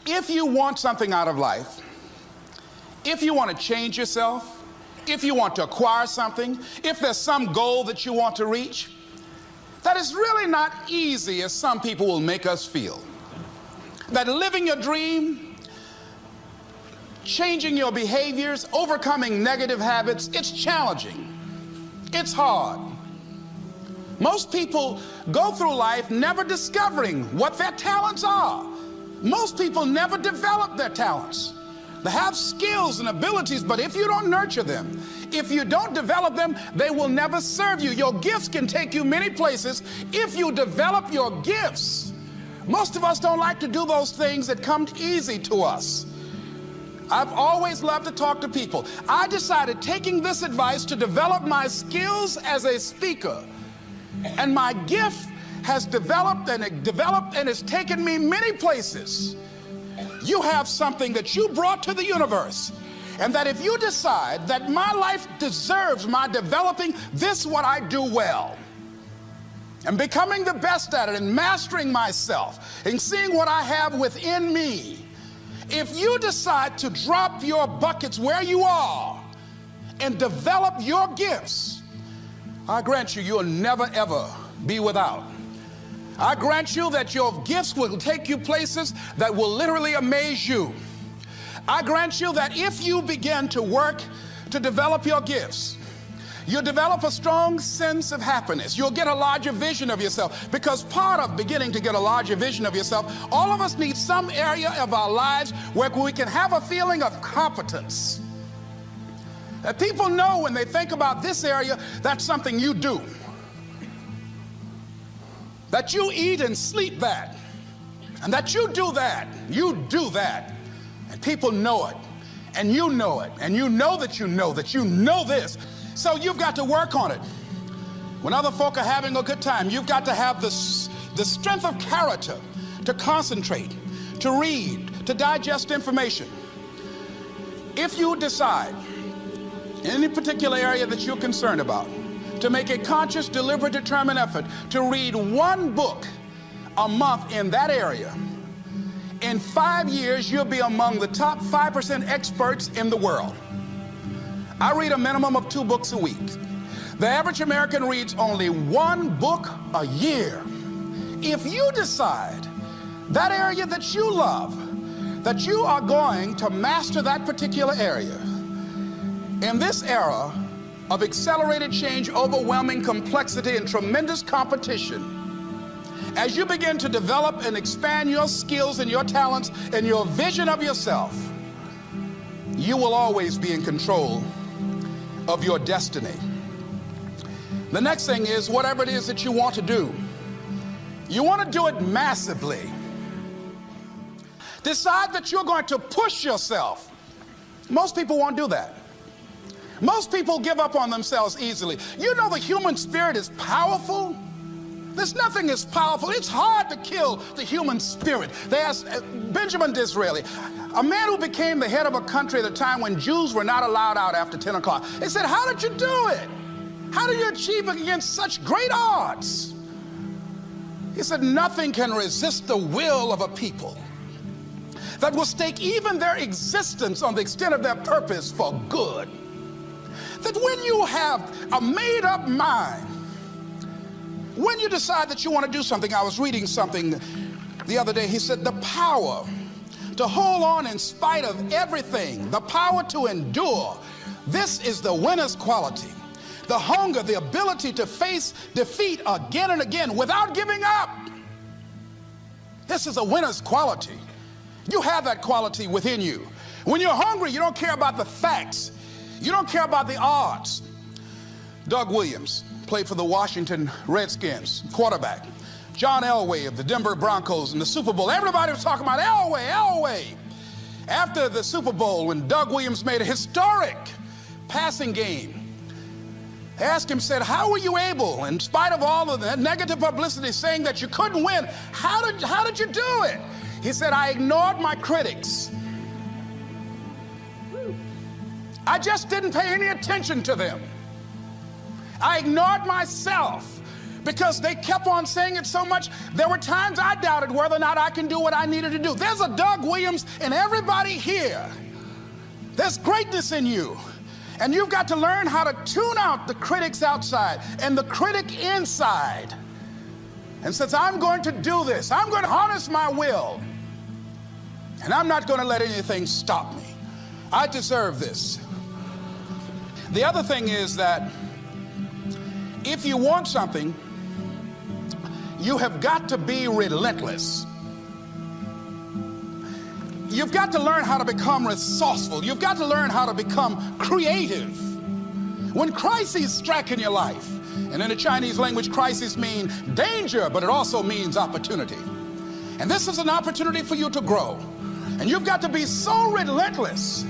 If you want something out of life, if you want to change yourself, if you want to acquire something, if there's some goal that you want to reach, that is really not easy as some people will make us feel. That living your dream, changing your behaviors, overcoming negative habits, it's challenging. It's hard. Most people go through life never discovering what their talents are. Most people never develop their talents. They have skills and abilities, but if you don't nurture them, if you don't develop them, they will never serve you. Your gifts can take you many places if you develop your gifts. Most of us don't like to do those things that come easy to us. I've always loved to talk to people. I decided, taking this advice, to develop my skills as a speaker. And my gift has developed and it's taken me many places. You have something that you brought to the universe, and that if you decide that my life deserves my developing this, what I do well, and becoming the best at it, and mastering myself, and seeing what I have within me, if you decide to drop your buckets where you are and develop your gifts, I grant you, you'll never ever be without. I grant you that your gifts will take you places that will literally amaze you. I grant you that if you begin to work to develop your gifts, you'll develop a strong sense of happiness. You'll get a larger vision of yourself, because part of beginning to get a larger vision of yourself, all of us need some area of our lives where we can have a feeling of competence. That people know when they think about this area, that's something you do. That you eat and sleep that, and that you do that, and people know it, and you know it, and you know that you know this. So you've got to work on it. When other folk are having a good time, you've got to have the strength of character to concentrate, to read, to digest information. If you decide in any particular area that you're concerned about, to make a conscious, deliberate, determined effort to read one book a month in that area, in 5 years, you'll be among the top 5% experts in the world. I read a minimum of 2 books a week. The average American reads only 1 book a year. If you decide that area that you love, that you are going to master that particular area, in this era of accelerated change, overwhelming complexity, and tremendous competition, as you begin to develop and expand your skills and your talents and your vision of yourself, you will always be in control of your destiny. The next thing is, whatever it is that you want to do, you want to do it massively. Decide that you're going to push yourself. Most people won't do that. Most people give up on themselves easily. You know, the human spirit is powerful. There's nothing as powerful. It's hard to kill the human spirit. They asked Benjamin Disraeli, a man who became the head of a country at a time when Jews were not allowed out after 10 o'clock. They said, how did you do it? How did you achieve it against such great odds? He said, nothing can resist the will of a people that will stake even their existence on the extent of their purpose for good. That when you have a made-up mind, when you decide that you want to do something, I was reading something the other day, he said, the power to hold on in spite of everything, the power to endure, this is the winner's quality. The hunger, the ability to face defeat again and again without giving up. This is a winner's quality. You have that quality within you. When you're hungry, you don't care about the facts. You don't care about the odds. Doug Williams played for the Washington Redskins, quarterback. John Elway of the Denver Broncos in the Super Bowl. Everybody was talking about Elway. After the Super Bowl, when Doug Williams made a historic passing game, they asked him, said, how were you able, in spite of all of the negative publicity saying that you couldn't win, how did you do it? He said, I ignored my critics. I just didn't pay any attention to them. I ignored myself because they kept on saying it so much. There were times I doubted whether or not I can do what I needed to do. There's a Doug Williams in everybody here. There's greatness in you. And you've got to learn how to tune out the critics outside and the critic inside. And says, I'm going to do this. I'm going to harness my will. And I'm not going to let anything stop me. I deserve this. The other thing is that if you want something, you have got to be relentless. You've got to learn how to become resourceful. You've got to learn how to become creative. When crises strike in your life, and in the Chinese language, crises mean danger, but it also means opportunity. And this is an opportunity for you to grow. And you've got to be so relentless,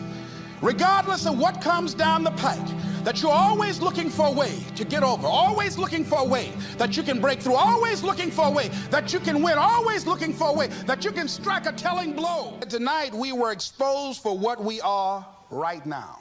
regardless of what comes down the pike, that you're always looking for a way to get over, always looking for a way that you can break through, always looking for a way that you can win, always looking for a way that you can strike a telling blow. Tonight, we were exposed for what we are right now.